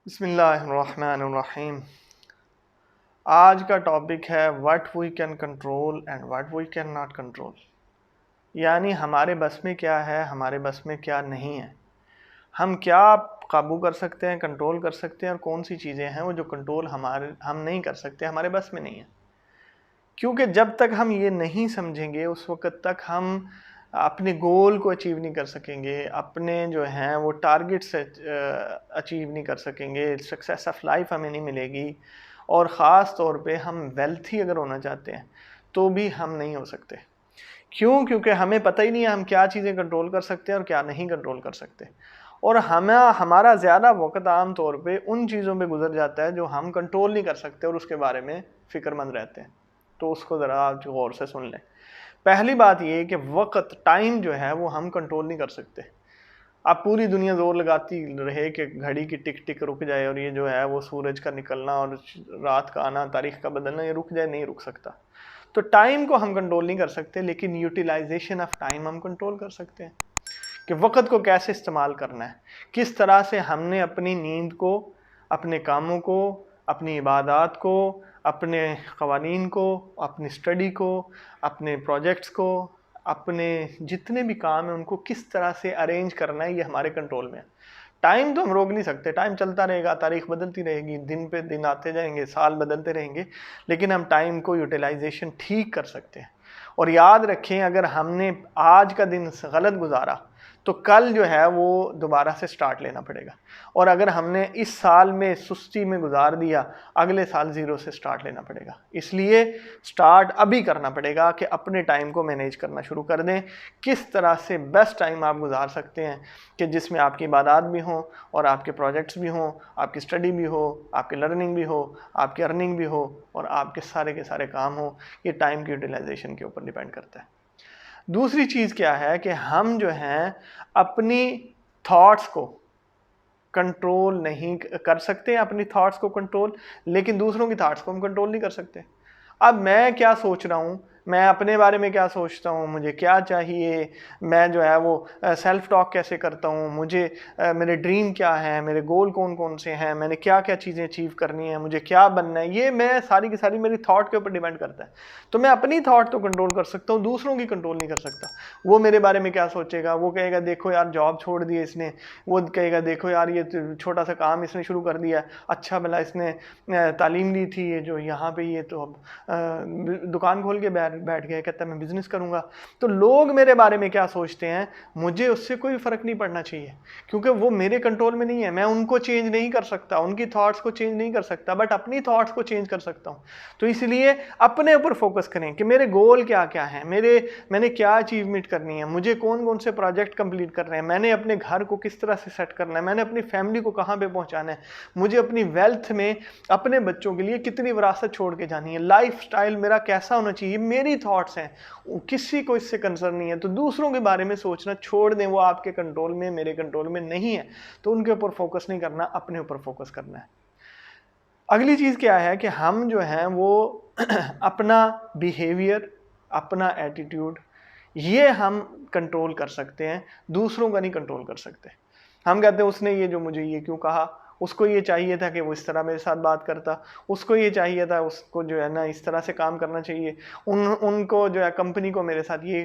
बिस्मिल्लाहिर्रहमानिर्रहीम। आज का टॉपिक है what we can control and what we can not control. यानी हमारे बस में क्या है, हमारे बस में क्या नहीं है, हम क्या काबू कर सकते हैं, कंट्रोल कर सकते हैं, और कौन सी चीज़ें हैं वो जो कंट्रोल हम नहीं कर सकते, हमारे बस में नहीं है। क्योंकि जब तक हम ये नहीं समझेंगे उस वक़्त तक हम अपने गोल को अचीव नहीं कर सकेंगे, अपने जो हैं वो टारगेट से अचीव नहीं कर सकेंगे, सक्सेस ऑफ लाइफ हमें नहीं मिलेगी, और ख़ास तौर पे हम वेल्थी अगर होना चाहते हैं तो भी हम नहीं हो सकते। क्यों? क्योंकि हमें पता ही नहीं है हम क्या चीज़ें कंट्रोल कर सकते हैं और क्या नहीं कंट्रोल कर सकते, और हमारा ज़्यादा वक्त आम तौर पे उन चीज़ों पे गुजर जाता है जो हम कंट्रोल नहीं कर सकते और उसके बारे में फ़िक्रमंद रहते हैं। तो उसको ज़रा आप गौर से सुन लें। पहली बात ये कि वक्त, टाइम जो है वो हम कंट्रोल नहीं कर सकते। अब पूरी दुनिया जोर लगाती रहे कि घड़ी की टिक टिक रुक जाए और ये जो है वो सूरज का निकलना और रात का आना, तारीख का बदलना, ये रुक जाए, नहीं रुक सकता। तो टाइम को हम कंट्रोल नहीं कर सकते, लेकिन यूटिलाइजेशन ऑफ टाइम हम कंट्रोल कर सकते हैं कि वक्त को कैसे इस्तेमाल करना है, किस तरह से हमने अपनी नींद को, अपने कामों को, अपनी इबादत को, अपने क़वानीन को, अपनी स्टडी को, अपने प्रोजेक्ट्स को, अपने जितने भी काम हैं उनको किस तरह से अरेंज करना है, ये हमारे कंट्रोल में है। टाइम तो हम रोक नहीं सकते, टाइम चलता रहेगा, तारीख बदलती रहेगी, दिन पे दिन आते जाएंगे, साल बदलते रहेंगे, लेकिन हम टाइम को यूटिलाइजेशन ठीक कर सकते हैं। और याद रखें, अगर हमने आज का दिन गलत गुजारा तो कल जो है वो दोबारा से स्टार्ट लेना पड़ेगा, और अगर हमने इस साल में सुस्ती में गुजार दिया, अगले साल ज़ीरो से स्टार्ट लेना पड़ेगा। इसलिए स्टार्ट अभी करना पड़ेगा कि अपने टाइम को मैनेज करना शुरू कर दें, किस तरह से बेस्ट टाइम आप गुजार सकते हैं कि जिसमें आपकी इबादत भी हों और आपके प्रोजेक्ट्स भी हों, आपकी स्टडी भी हो, आपकी लर्निंग भी हो, आपकी अर्निंग भी हो, और आपके सारे के सारे काम हो। ये टाइम की यूटिलाइजेशन के ऊपर डिपेंड करता है। दूसरी चीज़ क्या है कि हम जो हैं अपनी थॉट्स को कंट्रोल नहीं कर सकते, अपनी थॉट्स को कंट्रोल, लेकिन दूसरों की थॉट्स को हम कंट्रोल नहीं कर सकते। अब मैं क्या सोच रहा हूँ, मैं अपने बारे में क्या सोचता हूँ, मुझे क्या चाहिए, मैं जो है वो सेल्फ टॉक कैसे करता हूँ, मुझे मेरे ड्रीम क्या है, मेरे गोल कौन कौन से हैं, मैंने क्या क्या चीज़ें अचीव करनी है, मुझे क्या बनना है, ये मैं सारी की सारी मेरी थॉट के ऊपर डिपेंड करता है। तो मैं अपनी थॉट तो कंट्रोल कर सकता हूँ, दूसरों की कंट्रोल नहीं कर सकता। वो मेरे बारे में क्या सोचेगा, वो कहेगा देखो यार जॉब छोड़ दी इसने, वो कहेगा देखो यार ये छोटा सा काम इसने शुरू कर दिया, अच्छा भला इसने तालीम ली थी, ये जो यहाँ पे ये तो अब दुकान खोल के बैठ गया, कहता है मैं बिज़नेस करूँगा। तो लोग मेरे बारे में क्या सोचते हैं, मुझे उससे कोई फ़र्क नहीं पड़ना चाहिए, क्योंकि वो मेरे कंट्रोल में नहीं है। मैं उनको चेंज नहीं कर सकता, उनकी थॉट्स को चेंज नहीं कर सकता, बट अपनी थॉट्स को चेंज कर सकता हूँ। तो इसलिए अपने ऊपर फोकस करें कि मेरे गोल क्या क्या हैं, मैंने क्या अचीवमेंट करनी है, मुझे कौन कौन से प्रोजेक्ट कंप्लीट करने हैं, मैंने अपने घर को किस तरह से सेट करना है, मैंने अपनी फैमिली को कहाँ पे पहुँचाना है, मुझे अपनी वेल्थ में अपने बच्चों के लिए कितनी विरासत छोड़ के जानी है, लाइफ स्टाइल मेरा कैसा होना चाहिए, मेरी थॉट्स हैं, किसी को इससे कंसर्न नहीं है। तो दूसरों के बारे में सोचना छोड़ दें, वो आपके कंट्रोल में, मेरे कंट्रोल में नहीं है, तो उनके ऊपर फोकस नहीं करना, अपने ऊपर फोकस करना है। अगली चीज़ क्या है कि हम जो हैं वो अपना बिहेवियर, अपना एटीट्यूड, ये हम कंट्रोल कर सकते हैं, दूसरों का नहीं कंट्रोल कर सकते। हम कहते हैं उसने ये जो मुझे ये क्यों कहा, उसको ये चाहिए था कि वो इस तरह मेरे साथ बात करता, उसको ये चाहिए था, उसको जो है ना इस तरह से काम करना चाहिए, उनको जो है कंपनी को मेरे साथ ये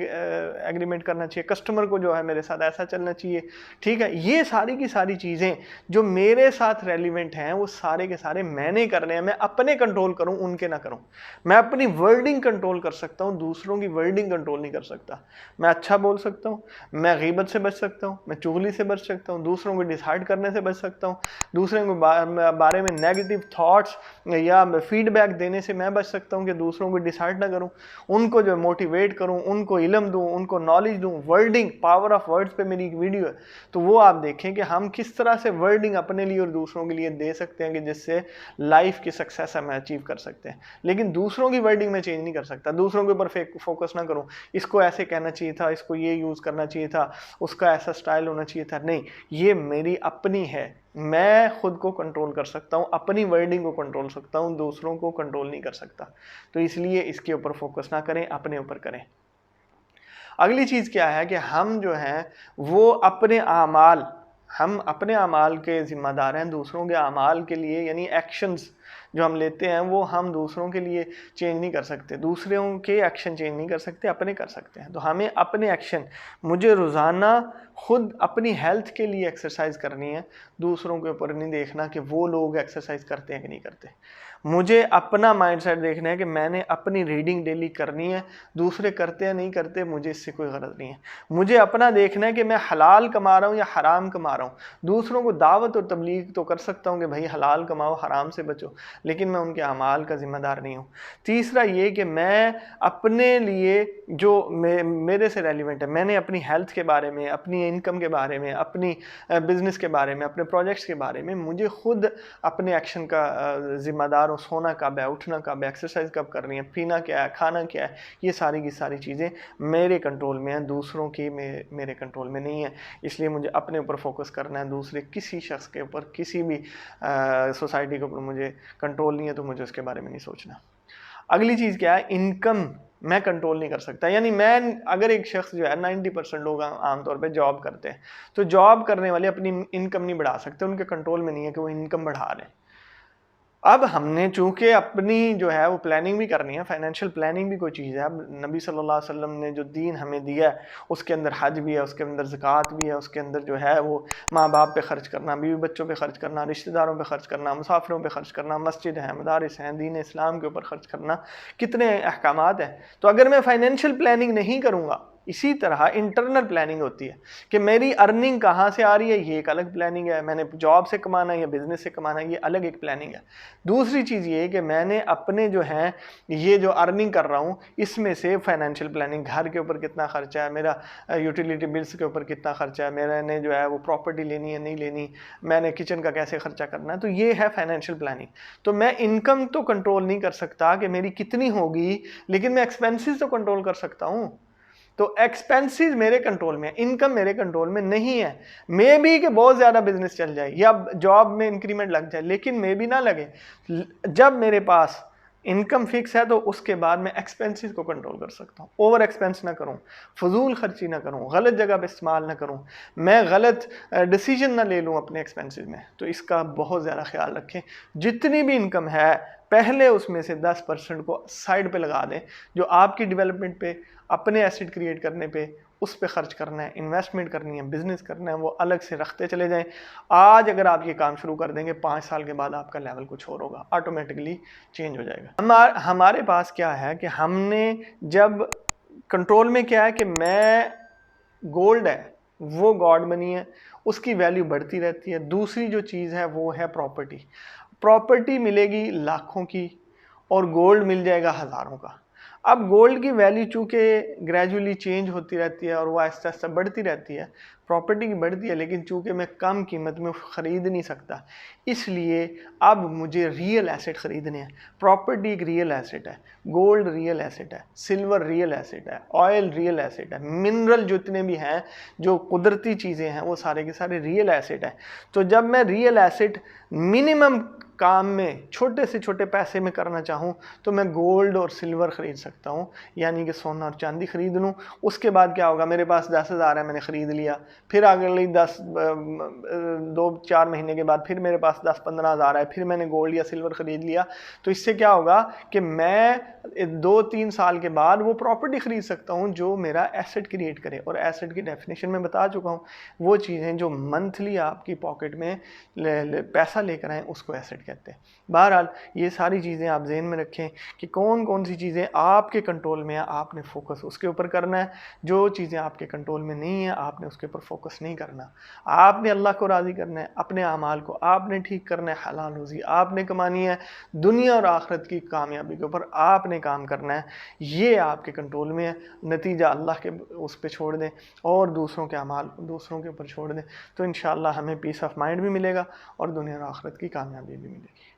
एग्रीमेंट करना चाहिए, कस्टमर को जो है मेरे साथ ऐसा चलना चाहिए। ठीक है, ये सारी की सारी चीज़ें जो मेरे साथ रेलिवेंट हैं वो सारे के सारे मैंने करने हैं। मैं अपने कंट्रोल करूँ, उनके ना करूँ। मैं अपनी वर्डिंग कंट्रोल कर सकता हूँ, दूसरों की वर्डिंग कंट्रोल नहीं कर सकता। मैं अच्छा बोल सकता हूँ, मैं गीबत से बच सकता हूँ, मैं चुगली से बच सकता हूँ, दूसरों को डिसाइड करने से बच सकता हूँ, दूसरे को बारे में नेगेटिव थॉट्स या फीडबैक देने से मैं बच सकता हूँ कि दूसरों को डिसाइड ना करूँ, उनको जो मोटिवेट करूँ, उनको इल्म दूँ, उनको नॉलेज दूँ। वर्डिंग, पावर ऑफ वर्ड्स पे मेरी एक वीडियो है, तो वो आप देखें कि हम किस तरह से वर्डिंग अपने लिए और दूसरों के लिए दे सकते हैं कि जिससे लाइफ की सक्सेस हम अचीव कर सकते हैं। लेकिन दूसरों की वर्डिंग में चेंज नहीं कर सकता, दूसरों के ऊपर फोकस ना करूँ, इसको ऐसे कहना चाहिए था, इसको ये यूज़ करना चाहिए था, उसका ऐसा स्टाइल होना चाहिए था। नहीं, ये मेरी अपनी है, मैं खुद को कंट्रोल कर सकता हूँ, अपनी वर्डिंग को कंट्रोल सकता हूँ, दूसरों को कंट्रोल नहीं कर सकता। तो इसलिए इसके ऊपर फोकस ना करें, अपने ऊपर करें। अगली चीज़ क्या है कि हम जो हैं वो अपने आमाल हम अपने अमाल के ज़िम्मेदार हैं, दूसरों के अमाल के लिए यानी एक्शंस जो हम लेते हैं वो हम दूसरों के लिए चेंज नहीं कर सकते, दूसरों के एक्शन चेंज नहीं कर सकते, अपने कर सकते हैं। तो हमें अपने एक्शन, मुझे रोज़ाना खुद अपनी हेल्थ के लिए एक्सरसाइज करनी है, दूसरों के ऊपर नहीं देखना कि वो लोग एक्सरसाइज करते हैं कि नहीं करते। मुझे अपना माइंडसेट देखना है कि मैंने अपनी रीडिंग डेली करनी है, दूसरे करते हैं नहीं करते मुझे इससे कोई गरज नहीं है। मुझे अपना देखना है कि मैं हलाल कमा रहा हूँ या हराम कमा रहा हूँ। दूसरों को दावत और तबलीग तो कर सकता हूँ कि भाई हलाल कमाओ, हराम से बचो, लेकिन मैं उनके अमाल का ज़िम्मेदार नहीं हूँ। तीसरा ये कि मैं अपने लिए जो मेरे से रेलिवेंट है, मैंने अपनी हेल्थ के बारे में, अपनी इनकम के बारे में, अपनी बिजनेस के बारे में, अपने प्रोजेक्ट्स के बारे में मुझे खुद अपने एक्शन का ज़िम्मेदार हूँ। सोना कब है, उठना कब है, एक्सरसाइज कब करनी है, पीना क्या है, खाना क्या है, ये सारी की सारी चीज़ें मेरे कंट्रोल में हैं, दूसरों की मेरे कंट्रोल में नहीं है। इसलिए मुझे अपने ऊपर फोकस करना है, दूसरे किसी शख्स के ऊपर, किसी भी सोसाइटी के ऊपर मुझे कंट्रोल नहीं है, तो मुझे उसके बारे में नहीं सोचना। अगली चीज़ क्या है, इनकम मैं कंट्रोल नहीं कर सकता। यानी मैं अगर एक शख्स जो है 90% लोग आमतौर पे जॉब करते हैं, तो जॉब करने वाले अपनी इनकम नहीं बढ़ा सकते, उनके कंट्रोल में नहीं है कि वो इनकम बढ़ा रहे हैं। अब हमने चूंकि अपनी जो है वो प्लानिंग भी करनी है, फाइनेंशियल प्लानिंग भी कोई चीज़ है। अब नबी सल्लल्लाहु अलैहि वसल्लम ने जो दीन हमें दिया है उसके अंदर हज भी है, उसके अंदर ज़कात भी है, उसके अंदर जो है वो माँ बाप पे खर्च करना, बीवी बच्चों पे खर्च करना, रिश्तेदारों पे खर्च करना, मुसाफिरों पे खर्च करना, मस्जिद हैं, मदारिस हैं, दीन इस्लाम के ऊपर खर्च करना, कितने अहकामात हैं। तो अगर मैं फाइनेंशियल प्लानिंग नहीं करूँगा, इसी तरह इंटरनल प्लानिंग होती है कि मेरी अर्निंग कहाँ से आ रही है, ये एक अलग प्लानिंग है। मैंने जॉब से कमाना है या बिजनेस से कमाना है, ये अलग एक प्लानिंग है। दूसरी चीज़ ये है कि मैंने अपने जो हैं ये जो अर्निंग कर रहा हूँ इसमें से फाइनेंशियल प्लानिंग, घर के ऊपर कितना खर्चा है, मेरा यूटिलिटी बिल्स के ऊपर कितना खर्चा है, मैंने जो है वो प्रॉपर्टी लेनी है नहीं लेनी, मैंने किचन का कैसे खर्चा करना है, तो ये है फाइनेंशियल प्लानिंग। तो मैं इनकम तो कंट्रोल नहीं कर सकता कि मेरी कितनी होगी, लेकिन मैं एक्सपेंसेस तो कंट्रोल कर सकता हूँ। तो एक्सपेंसेस मेरे कंट्रोल में है, इनकम मेरे कंट्रोल में नहीं है। मे बी कि बहुत ज़्यादा बिजनेस चल जाए या जॉब में इंक्रीमेंट लग जाए, लेकिन मे बी ना लगे। जब मेरे पास इनकम फिक्स है तो उसके बाद मैं एक्सपेंसेस को कंट्रोल कर सकता हूँ। ओवर एक्सपेंस ना करूँ, फजूल खर्ची ना करूँ, गलत जगह पे इस्तेमाल ना करूँ, मैं गलत डिसीजन ना ले लूँ अपने एक्सपेंसेस में। तो इसका बहुत ज़्यादा ख्याल रखें। जितनी भी इनकम है पहले उसमें से 10% को साइड पे लगा दें, जो आपकी डेवलपमेंट पे, अपने एसेट क्रिएट करने पे, उस पे खर्च करना है, इन्वेस्टमेंट करनी है, बिजनेस करना है, वो अलग से रखते चले जाएं। आज अगर आप ये काम शुरू कर देंगे, 5 साल के बाद आपका लेवल कुछ और होगा, ऑटोमेटिकली चेंज हो जाएगा। हमारे पास क्या है कि हमने जब कंट्रोल में क्या है कि मैं गोल्ड है वो गॉड मनी है, उसकी वैल्यू बढ़ती रहती है। दूसरी जो चीज़ है वो है प्रॉपर्टी। प्रॉपर्टी मिलेगी लाखों की और गोल्ड मिल जाएगा हज़ारों का। अब गोल्ड की वैल्यू चूँकि ग्रेजुअली चेंज होती रहती है और वो आहिस्ता आहिस्ता बढ़ती रहती है, प्रॉपर्टी की बढ़ती है, लेकिन चूँकि मैं कम कीमत में ख़रीद नहीं सकता, इसलिए अब मुझे रियल एसेट ख़रीदने हैं। प्रॉपर्टी एक रियल एसेट है, गोल्ड रियल एसेट है, सिल्वर रियल एसेट है, ऑयल रियल एसेट है, मिनरल जितने भी हैं, जो कुदरती चीज़ें हैं, वो सारे के सारे रियल एसेट हैं। तो जब मैं रियल एसेट मिनिमम काम में छोटे से छोटे पैसे में करना चाहूँ तो मैं गोल्ड और सिल्वर ख़रीद सकता हूँ, यानी कि सोना और चांदी ख़रीद लूँ। उसके बाद क्या होगा, मेरे पास 10,000 है, मैंने ख़रीद लिया, फिर अगले 2-4 महीने के बाद फिर मेरे पास 10-15 हज़ार है, फिर मैंने गोल्ड या सिल्वर ख़रीद लिया। तो इससे क्या होगा कि मैं 2-3 साल के बाद वो प्रॉपर्टी ख़रीद सकता हूँ जो मेरा एसेट क्रिएट करे। और एसेट की डेफिनेशन में बता चुका हूँ, वो चीज़ें जो मंथली आपकी पॉकेट में पैसा लेकर आएँ उसको एसेट कहते हैं। बहरहाल ये सारी चीज़ें आप ज़हन में रखें कि कौन कौन सी चीज़ें आपके कंट्रोल में है, आपने फोकस उसके ऊपर करना है। जो चीज़ें आपके कंट्रोल में नहीं है आपने उसके ऊपर फोकस नहीं करना। आपने अल्लाह को राज़ी करना है, अपने अमाल को आपने ठीक करना है, हलाल रोज़ी आपने कमानी है, दुनिया और आखिरत की कामयाबी के ऊपर आपने काम करना है। ये आपके कंट्रोल में है। नतीजा अल्लाह के उस पर छोड़ दें और दूसरों के अमाल दूसरों के ऊपर छोड़ दें, तो इंशाअल्लाह हमें पीस ऑफ माइंड भी मिलेगा और दुनिया और आखिरत की कामयाबी भी मिलेगी।